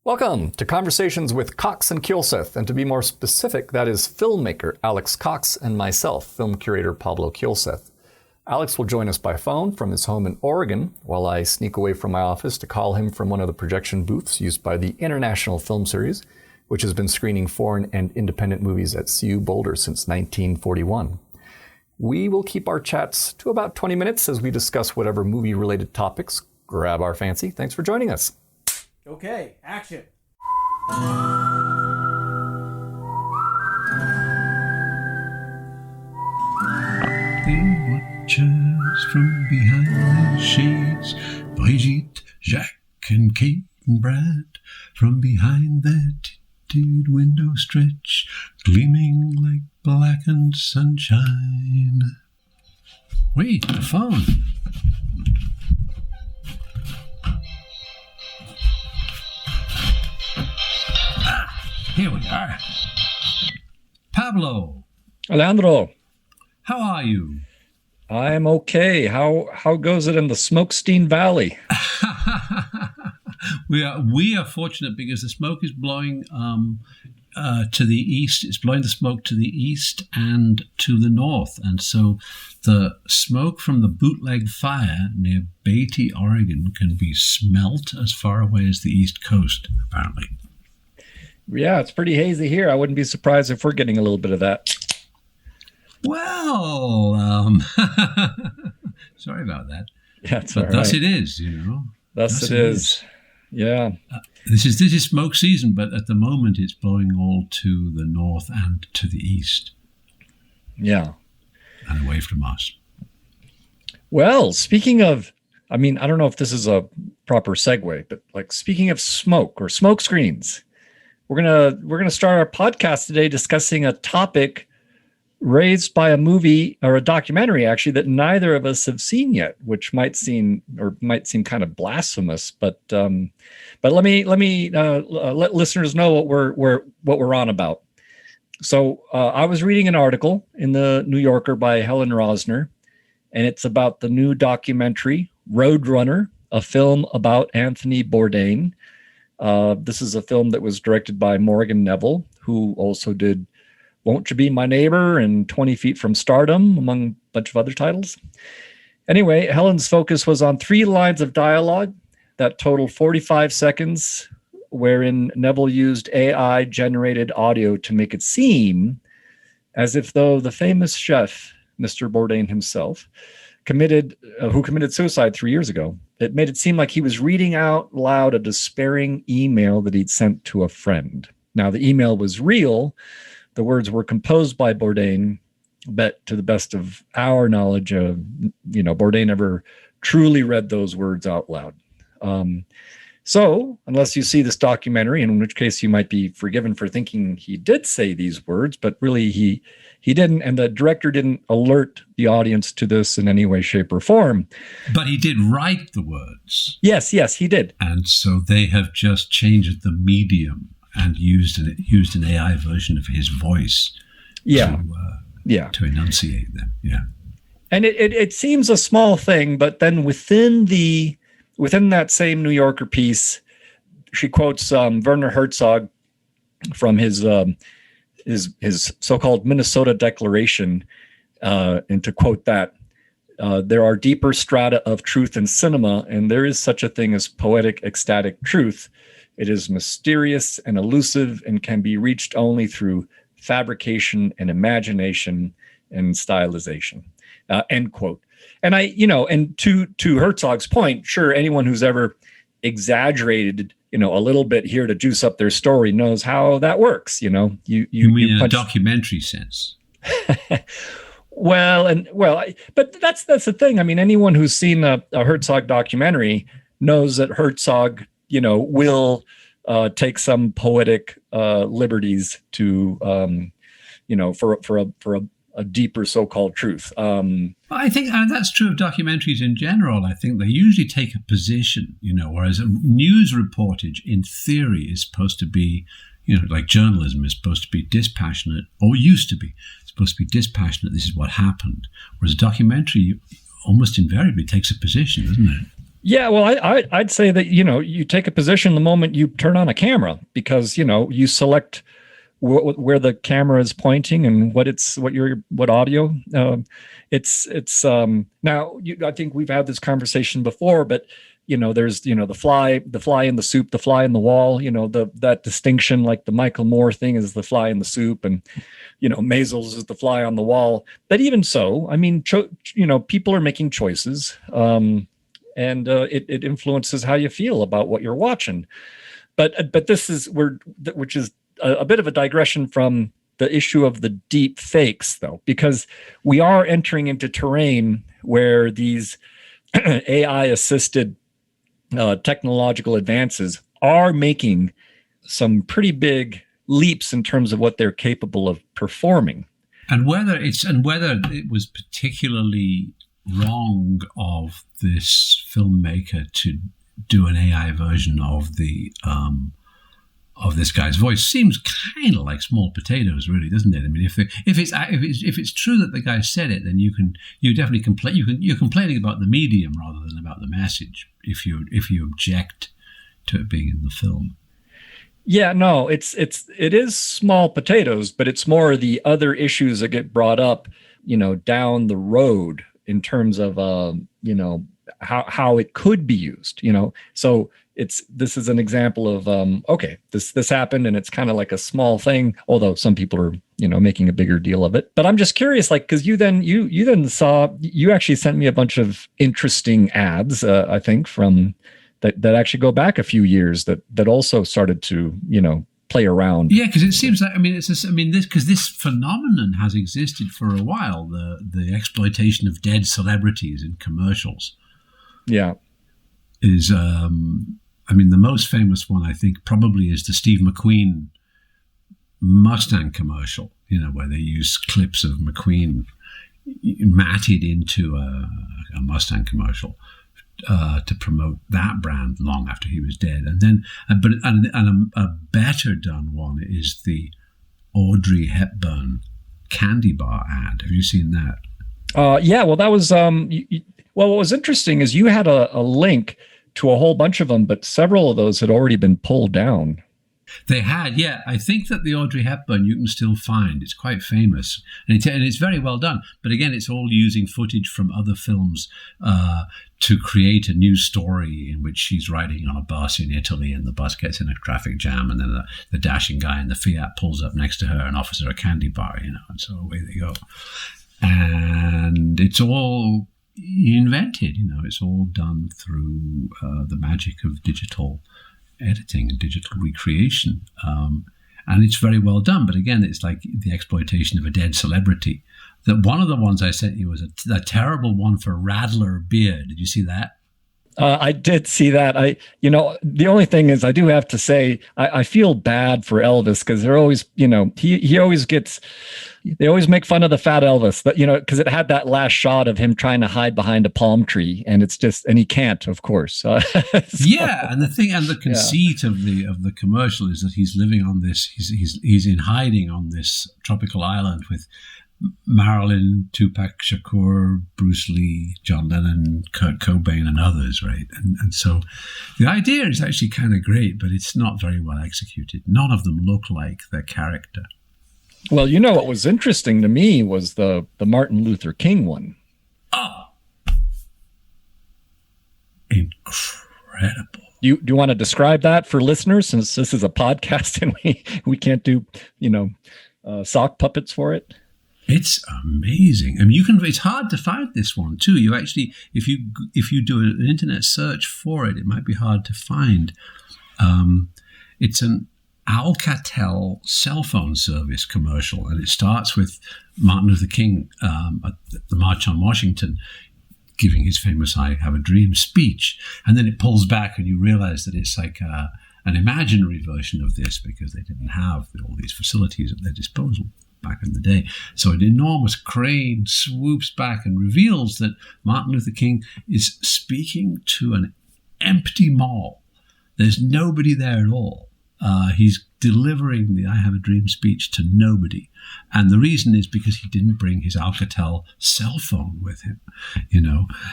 Welcome to Conversations with Cox and Kielseth, and to be more specific, that is filmmaker Alex Cox and myself, film curator Pablo Kielseth. Alex will join us by phone from his home in Oregon, while I sneak away from my office to call him from one of the projection booths used by the International Film Series, which has been screening foreign and independent movies at CU Boulder since 1941. We will keep our chats to about 20 minutes as we discuss whatever movie-related topics grab our fancy. Thanks for joining us. Okay, action. They watch us from behind the shades, Brigitte, Jacques, and Kate and Brad, from behind their tinted window stretch, gleaming like blackened sunshine. Wait, the phone. Here we are. Pablo. Alejandro. How are you? I'm okay. How goes it in the Smokestein Valley? We are fortunate because the smoke is blowing to the east. It's blowing the smoke to the east and to the north. And so the smoke from the bootleg fire near Beatty, Oregon can be smelt as far away as the East Coast, apparently. Yeah, it's pretty hazy here. I wouldn't be surprised if we're getting a little bit of that. Well, sorry about that. Yeah, it's but all thus right. it is, you know. Thus it is. Yeah. This is smoke season, but at the moment it's blowing all to the north and to the east. Yeah. And away from us. Well, speaking of, I don't know if this is a proper segue, but like speaking of smoke or smoke screens, we're gonna start our podcast today discussing a topic raised by a movie or a documentary, actually, that neither of us have seen yet, which might seem kind of blasphemous. But let me let listeners know what we're on about. So I was reading an article in the New Yorker by Helen Rosner, and it's about the new documentary Roadrunner, a film about Anthony Bourdain. This is a film that was directed by Morgan Neville, who also did Won't You Be My Neighbor and 20 Feet from Stardom, among a bunch of other titles. Anyway, Helen's focus was on 3 lines of dialogue that totaled 45 seconds, wherein Neville used AI-generated audio to make it seem as if though the famous chef, Mr. Bourdain himself, who committed suicide 3 years ago, it made it seem like he was reading out loud a despairing email that he'd sent to a friend. Now, the email was real. The words were composed by Bourdain, but to the best of our knowledge, Bourdain never truly read those words out loud. So, unless you see this documentary, in which case you might be forgiven for thinking he did say these words, but really he didn't, and the director didn't alert the audience to this in any way, shape, or form. But he did write the words. Yes, he did. And so they have just changed the medium and used an AI version of his voice to enunciate them. Yeah. And it seems a small thing, but then within that same New Yorker piece, she quotes Werner Herzog from his so-called Minnesota Declaration, and to quote that, there are deeper strata of truth in cinema, and there is such a thing as poetic, ecstatic truth. It is mysterious and elusive and can be reached only through fabrication and imagination and stylization. End quote. And and to Herzog's point, sure, anyone who's ever exaggerated, a little bit here to juice up their story knows how that works. You mean in a documentary sense? But that's the thing. Anyone who's seen a Herzog documentary knows that Herzog, will take some poetic liberties to, for a deeper so-called truth. I think that's true of documentaries in general. I think they usually take a position, whereas a news reportage in theory is supposed to be, like journalism is supposed to be dispassionate, or used to be. It's supposed to be dispassionate. This is what happened. Whereas a documentary almost invariably takes a position, doesn't it? Yeah, well, I'd say that, you take a position the moment you turn on a camera because, you select where the camera is pointing and what audio. Now I think we've had this conversation before, but there's the fly in the soup, the fly in the wall. That distinction, like the Michael Moore thing is the fly in the soup, and Maisels is the fly on the wall. But even so, I mean, people are making choices. And it influences how you feel about what you're watching. But this is which is a bit of a digression from the issue of the deep fakes, though, because we are entering into terrain where these AI assisted technological advances are making some pretty big leaps in terms of what they're capable of performing. And whether it was particularly wrong of this filmmaker to do an AI version of this guy's voice seems kind of like small potatoes, really, doesn't it? I mean, if it's true that the guy said it, then you definitely complain. You're complaining about the medium rather than about the message. If you object to it being in the film. Yeah, no, it is small potatoes, but it's more the other issues that get brought up, down the road in terms of how it could be used. So this is an example of okay, this happened and it's kind of like a small thing, although some people are making a bigger deal of it. But I'm just curious, like, because you then actually sent me a bunch of interesting ads, I think from that actually go back a few years that also started to play around. Yeah, because it seems like this phenomenon has existed for a while, the exploitation of dead celebrities in commercials. Yeah, is the most famous one I think probably is the Steve McQueen Mustang commercial. Where they use clips of McQueen matted into a Mustang commercial. To promote that brand long after he was dead, and then a better done one is the Audrey Hepburn candy bar ad. Have you seen that? Yeah. Well, that was what was interesting is you had a link to a whole bunch of them, but several of those had already been pulled down. They had, yeah. I think that the Audrey Hepburn you can still find. It's quite famous, and it's very well done. But again, it's all using footage from other films to create a new story in which she's riding on a bus in Italy, and the bus gets in a traffic jam, and then the dashing guy in the Fiat pulls up next to her and offers her a candy bar, and so away they go. And it's all invented, it's all done through the magic of digital editing and digital recreation, and it's very well done. But again, it's like the exploitation of a dead celebrity. That one of the ones I sent you was a terrible one for Radler beer. Did you see that? I did see that. The only thing is, I do have to say, I feel bad for Elvis because they're always, he always gets. They always make fun of the fat Elvis, but because it had that last shot of him trying to hide behind a palm tree, and and he can't, of course. So. Yeah, and the conceit of the commercial is that he's living on this. He's in hiding on this tropical island with Marilyn, Tupac Shakur, Bruce Lee, John Lennon, Kurt Cobain, and others, right? And so the idea is actually kind of great, but it's not very well executed. None of them look like their character. Well, what was interesting to me was the Martin Luther King one. Oh, incredible! Do you want to describe that for listeners, since this is a podcast and we can't do sock puppets for it? It's amazing. I mean, it's hard to find this one too. You actually, if you do an internet search for it, it might be hard to find. It's an Alcatel cell phone service commercial, and it starts with Martin Luther King at the March on Washington giving his famous "I Have a Dream" speech, and then it pulls back and you realize that it's like an imaginary version of this because they didn't have all these facilities at their disposal back in the day. So an enormous crane swoops back and reveals that Martin Luther King is speaking to an empty mall. There's nobody there at all. He's delivering the I Have a Dream speech to nobody. And the reason is because he didn't bring his Alcatel cell phone with him,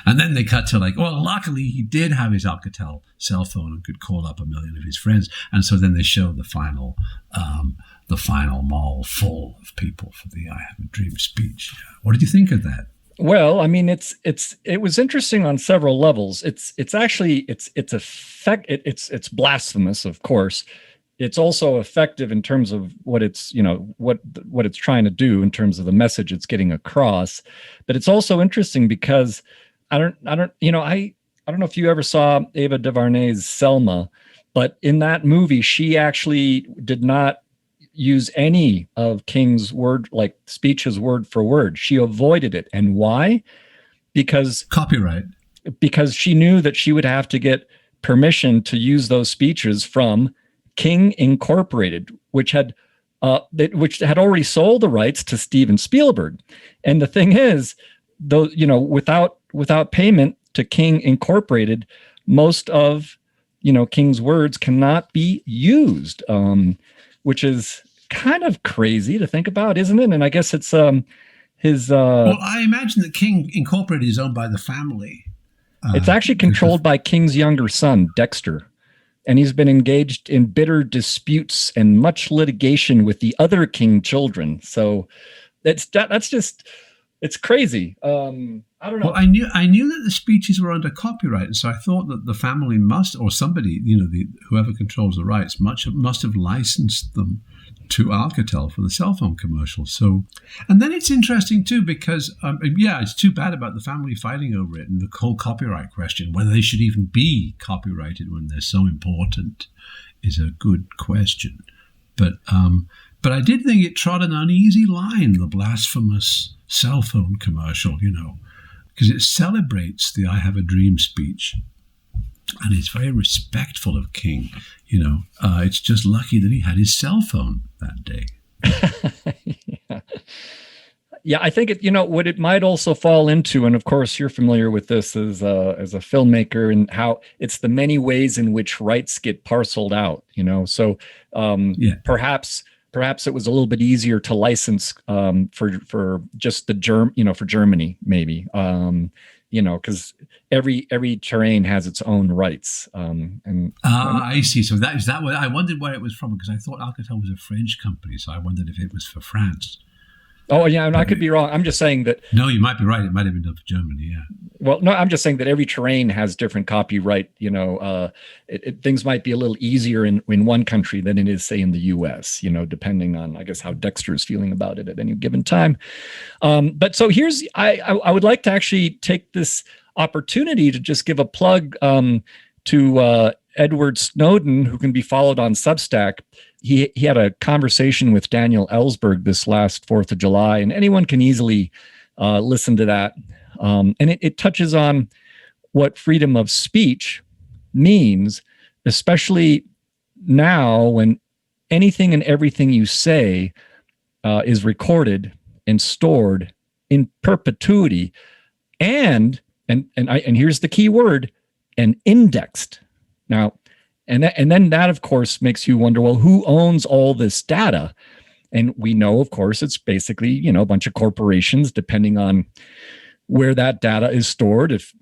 And then they cut to well, luckily he did have his Alcatel cell phone and could call up a million of his friends. And so then they show the final mall full of people for the I Have a Dream speech. What did you think of that? Well, I mean, it was interesting on several levels. It's blasphemous, of course. It's also effective in terms of what it's trying to do in terms of the message it's getting across. But it's also interesting because I don't know if you ever saw Ava DuVernay's Selma, but in that movie she actually did not use any of King's speeches word for word. She avoided it. And why? Because copyright. Because she knew that she would have to get permission to use those speeches from King Incorporated, which had already sold the rights to Steven Spielberg. And the thing is, though, without payment to King Incorporated, most of King's words cannot be used, which is kind of crazy to think about, isn't it? And I guess it's his. Well, I imagine that King Incorporated is owned by the family. It's actually controlled by King's younger son, Dexter. And he's been engaged in bitter disputes and much litigation with the other King children. So it's crazy. I don't know. Well, I knew that the speeches were under copyright, and so I thought that the family must, or somebody, whoever controls the rights, must have licensed them to Alcatel for the cell phone commercial. So, and then it's interesting too because, it's too bad about the family fighting over it and the whole copyright question. Whether they should even be copyrighted when they're so important is a good question. But I did think it trod an uneasy line, the blasphemous cell phone commercial, because it celebrates the I Have a Dream speech. And it's very respectful of King. It's just lucky that he had his cell phone that day. Yeah, I think what it might also fall into, and of course you're familiar with this as a filmmaker, and how it's the many ways in which rights get parceled out. So perhaps it was a little bit easier to license for just the for Germany maybe. Because every terrain has its own rights. I see. So is that what I wondered where it was from, because I thought Alcatel was a French company, so I wondered if it was for France. Oh yeah, and I could be wrong. I'm just saying that. No, you might be right. It might have been done for Germany. Yeah. Well, no, I'm just saying that every terrain has different copyright. Things might be a little easier in one country than it is, say, in the U.S. Depending on, I guess, how Dexter is feeling about it at any given time. But so I would like to actually take this opportunity to just give a plug to Edward Snowden, who can be followed on Substack. He had a conversation with Daniel Ellsberg this last 4th of July, and anyone can easily listen to that. And it touches on what freedom of speech means, especially now when anything and everything you say is recorded and stored in perpetuity, and here's the key word, and indexed. Now, and then that, of course, makes you wonder, well, who owns all this data? And we know, of course, it's basically, a bunch of corporations, depending on where that data is stored. If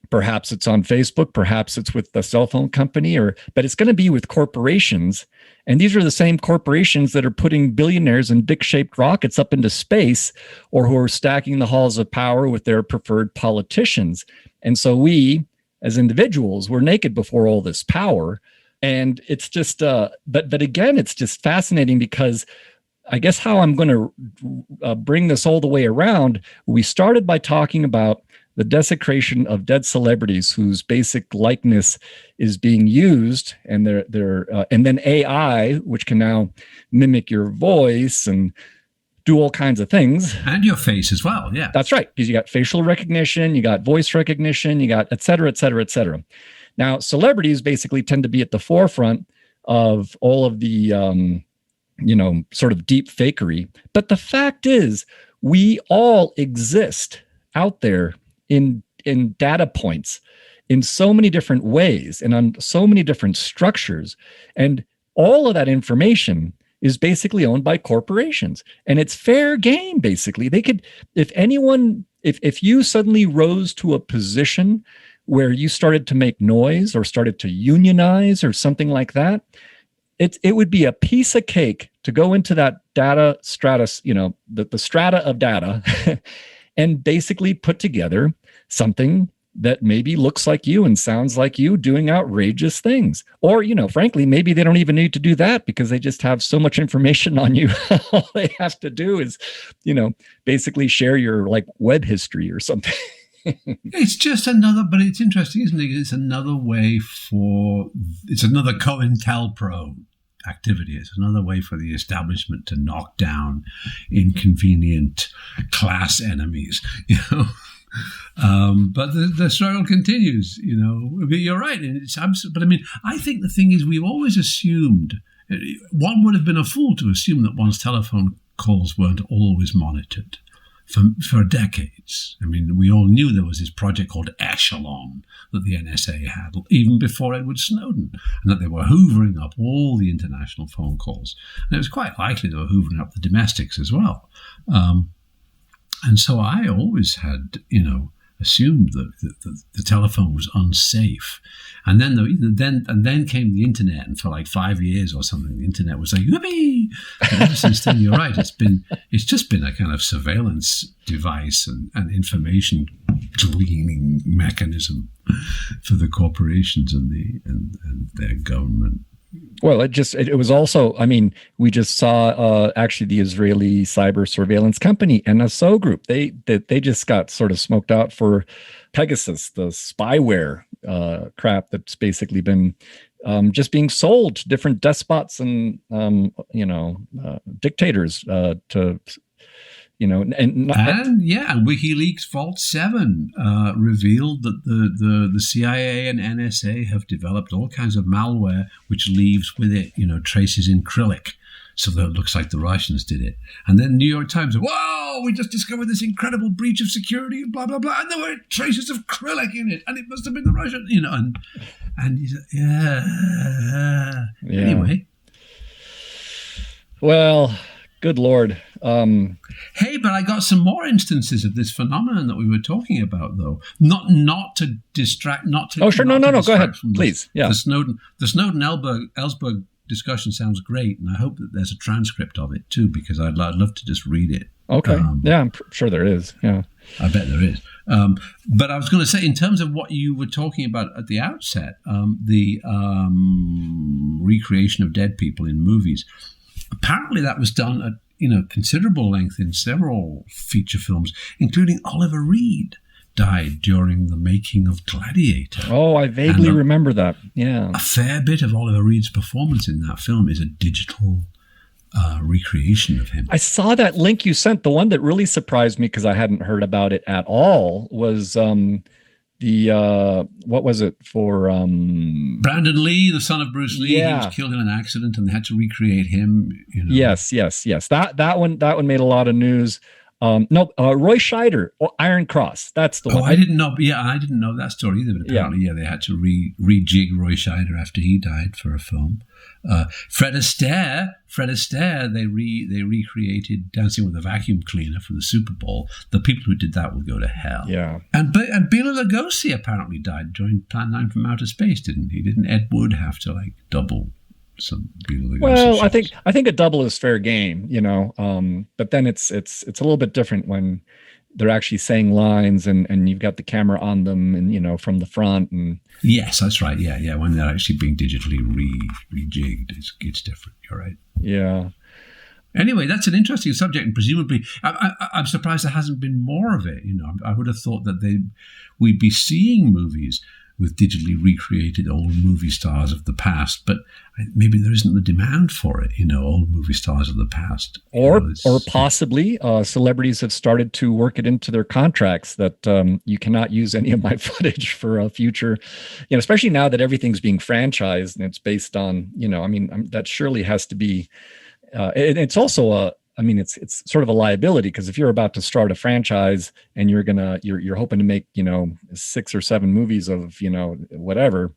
perhaps it's on Facebook, perhaps it's with the cell phone company, but it's going to be with corporations. And these are the same corporations that are putting billionaires in dick-shaped rockets up into space, or who are stacking the halls of power with their preferred politicians. And so we, as individuals, we're naked before all this power. And it's just, but again, it's just fascinating, because I guess how I'm going to bring this all the way around, we started by talking about the desecration of dead celebrities whose basic likeness is being used, and and then AI, which can now mimic your voice and do all kinds of things. And your face as well, yeah. That's right, because you got facial recognition, you got voice recognition, you got et cetera, et cetera, et cetera. Now, celebrities basically tend to be at the forefront of all of the, sort of deep fakery. But the fact is, we all exist out there in data points in so many different ways and on so many different structures. And all of that information is basically owned by corporations, and it's fair game. Basically, they could, if you suddenly rose to a position where you started to make noise or started to unionize or something like that, it would be a piece of cake to go into that data stratus, the strata of data, and basically put together something that maybe looks like you and sounds like you doing outrageous things. Or, frankly, maybe they don't even need to do that because they just have so much information on you. All they have to do is, basically share your web history or something. It's just another, but it's interesting, isn't it? It's another COINTELPRO activity. It's another way for the establishment to knock down inconvenient class enemies, But the struggle continues, But you're right. And but I think the thing is, we've always assumed, one would have been a fool to assume that one's telephone calls weren't always monitored for decades. We all knew there was this project called Echelon that the NSA had even before Edward Snowden, and that they were hoovering up all the international phone calls. And it was quite likely they were hoovering up the domestics as well. And so I always had, assumed that the telephone was unsafe. And then came the internet, and for 5 years or something, the internet was like, yippee! And ever since then, you're right, it's just been a kind of surveillance device and information gleaning mechanism for the corporations and their government. Well, it was also, we just saw actually the Israeli cyber surveillance company, NSO Group. They just got sort of smoked out for Pegasus, the spyware crap that's basically been just being sold to different despots and, dictators to... And WikiLeaks Vault 7 revealed that the CIA and NSA have developed all kinds of malware which leaves with it, traces in Cyrillic, so that it looks like the Russians did it. And then New York Times, whoa, we just discovered this incredible breach of security, and blah, blah, blah, and there were traces of Cyrillic in it, and it must have been the Russian, and you said, yeah. Anyway. Well, good Lord. Hey, but I got some more instances of this phenomenon that we were talking about, though. Not to distract, not to. Oh, sure, no. Go ahead, please. Yeah. The Snowden Ellsberg discussion sounds great, and I hope that there's a transcript of it too, because I'd love to just read it. Okay. I'm sure there is. Yeah. I bet there is. But I was going to say, in terms of what you were talking about at the outset, the recreation of dead people in movies. Apparently, that was done at considerable length in several feature films, including Oliver Reed died during the making of Gladiator. Oh, I vaguely remember that. Yeah. A fair bit of Oliver Reed's performance in that film is a digital recreation of him. I saw that link you sent. The one that really surprised me, because I hadn't heard about it at all, was what was it for Brandon Lee, the son of Bruce Lee? Yeah. He was killed in an accident, and they had to recreate him. Yes. That one made a lot of news. Roy Scheider, Iron Cross. That's the one. I didn't know. Yeah, I didn't know that story either. But apparently, they had to rejig Roy Scheider after he died for a film. Fred Astaire, they recreated Dancing with a Vacuum Cleaner for the Super Bowl. The people who did that will go to hell. Yeah. And Bela Lugosi apparently died during Plan 9 from Outer Space, didn't he? Didn't Ed Wood have to double some Bela Lugosi? Well, shots? I think a double is fair game, but then it's a little bit different when they're actually saying lines and you've got the camera on them and from the front. And yes, that's right. Yeah. When they're actually being digitally rejigged, it's different. You're right. Yeah. Anyway, that's an interesting subject, and presumably, I'm surprised there hasn't been more of it. I would have thought that we'd be seeing movies with digitally recreated old movie stars of the past, but maybe there isn't the demand for it. Old movie stars of the past, or possibly celebrities have started to work it into their contracts that you cannot use any of my footage for a future. Especially now that everything's being franchised and it's based on that surely has to be. It's also it's sort of a liability, because if you're about to start a franchise and you're hoping to make 6 or 7 movies of whatever,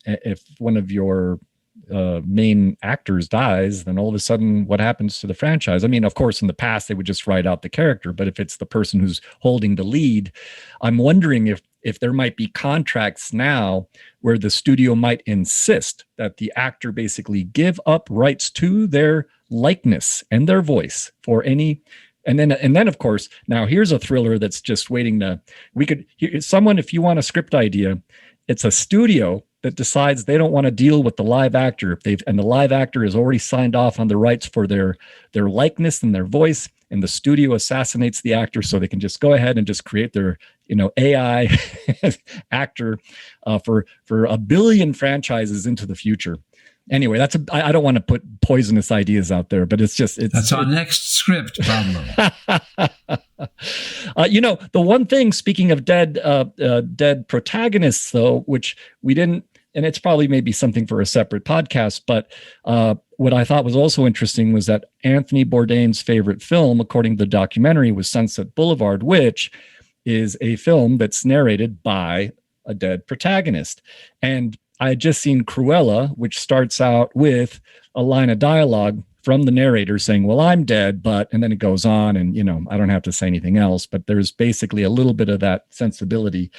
if one of your main actors dies, then all of a sudden what happens to the franchise? I mean, of course, in the past, they would just write out the character, but if it's the person who's holding the lead, I'm wondering if there might be contracts now where the studio might insist that the actor basically give up rights to their likeness and their voice for any. And then of course, now here's a thriller that's just waiting to, someone, if you want a script idea, it's a studio that decides they don't want to deal with the live actor and the live actor has already signed off on the rights for their likeness and their voice, and the studio assassinates the actor so they can just go ahead and just create their AI actor for 1 billion franchises into the future. Anyway, I don't want to put poisonous ideas out there, but that's our next script, Pablo. The one thing, speaking of dead protagonists, though, which we didn't, and it's probably maybe something for a separate podcast, but what I thought was also interesting was that Anthony Bourdain's favorite film, according to the documentary, was Sunset Boulevard, which is a film that's narrated by a dead protagonist. And I had just seen Cruella, which starts out with a line of dialogue from the narrator saying, well, I'm dead, and then it goes on and, I don't have to say anything else, but there's basically a little bit of that sensibility.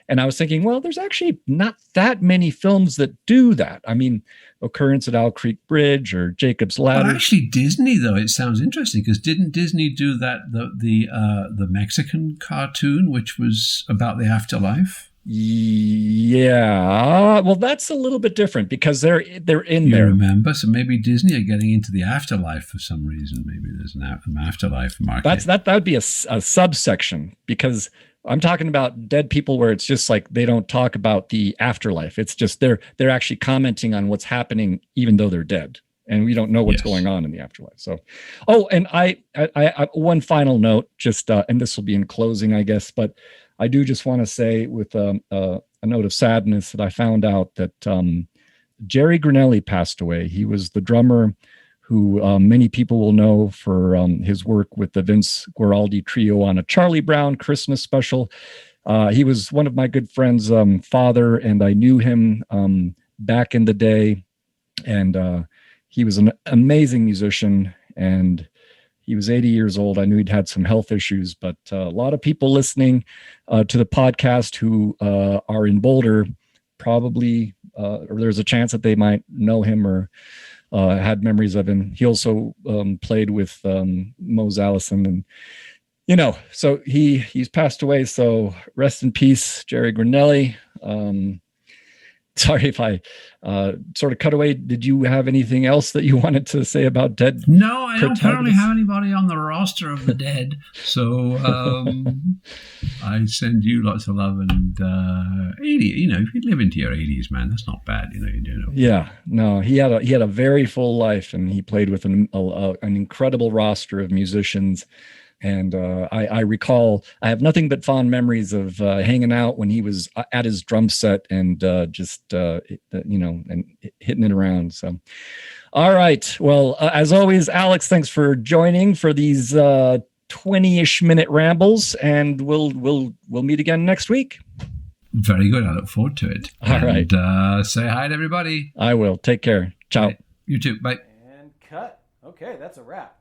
And I was thinking, well, there's actually not that many films that do that. I mean, Occurrence at Owl Creek Bridge or Jacob's Ladder. Well, actually, Disney, though, it sounds interesting because didn't Disney do that, the Mexican cartoon, which was about the afterlife? Yeah, well, that's a little bit different because they're in there. Remember? So maybe Disney are getting into the afterlife for some reason. Maybe there's an afterlife market. That would be a subsection, because I'm talking about dead people where it's just like they don't talk about the afterlife. It's just they're actually commenting on what's happening even though they're dead, and we don't know what's going on in the afterlife. So, and I one final note, just and this will be in closing, I guess, but I do just want to say with a note of sadness that I found out that Jerry Grinnelli passed away. He was the drummer who many people will know for his work with the Vince Guaraldi Trio on a Charlie Brown Christmas special. He was one of my good friend's father, and I knew him back in the day. And he was an amazing musician, and he was 80 years old. I knew he'd had some health issues, but a lot of people listening to the podcast who are in Boulder probably, or there's a chance that they might know him or had memories of him. He also played with Mose Allison, and so he's passed away. So rest in peace, Jerry Grinnelli. Sorry if I sort of cut away. Did you have anything else that you wanted to say about dead? No, I don't currently have anybody on the roster of the dead. So I send you lots of love. And 80, if you live into your 80s, man, that's not bad. You do. Yeah, no, he had a very full life, and he played with an incredible roster of musicians. And I recall, I have nothing but fond memories of hanging out when he was at his drum set and and hitting it around. So, all right. Well, as always, Alex, thanks for joining for these 20-ish minute rambles, and we'll meet again next week. Very good. I look forward to it. All right. Say hi to everybody. I will. Take care. Ciao. Right. You too. Bye. And cut. Okay, that's a wrap.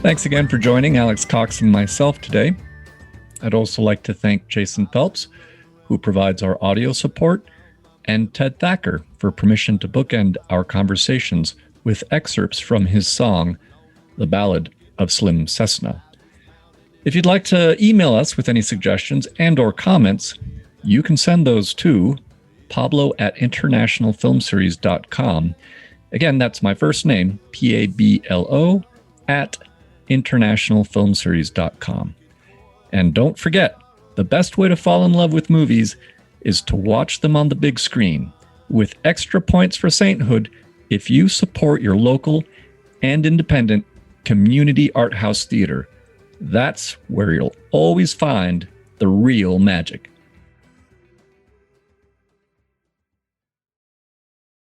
Thanks again for joining Alex Cox and myself today. I'd also like to thank Jason Phelps, who provides our audio support, and Ted Thacker for permission to bookend our conversations with excerpts from his song, The Ballad of Slim Cessna. If you'd like to email us with any suggestions and or comments, you can send those to pablo@internationalfilmseries.com. Again, that's my first name, Pablo, @internationalfilmseries.com. And don't forget, the best way to fall in love with movies is to watch them on the big screen, with extra points for sainthood if you support your local and independent community art house theater. That's where you'll always find the real magic.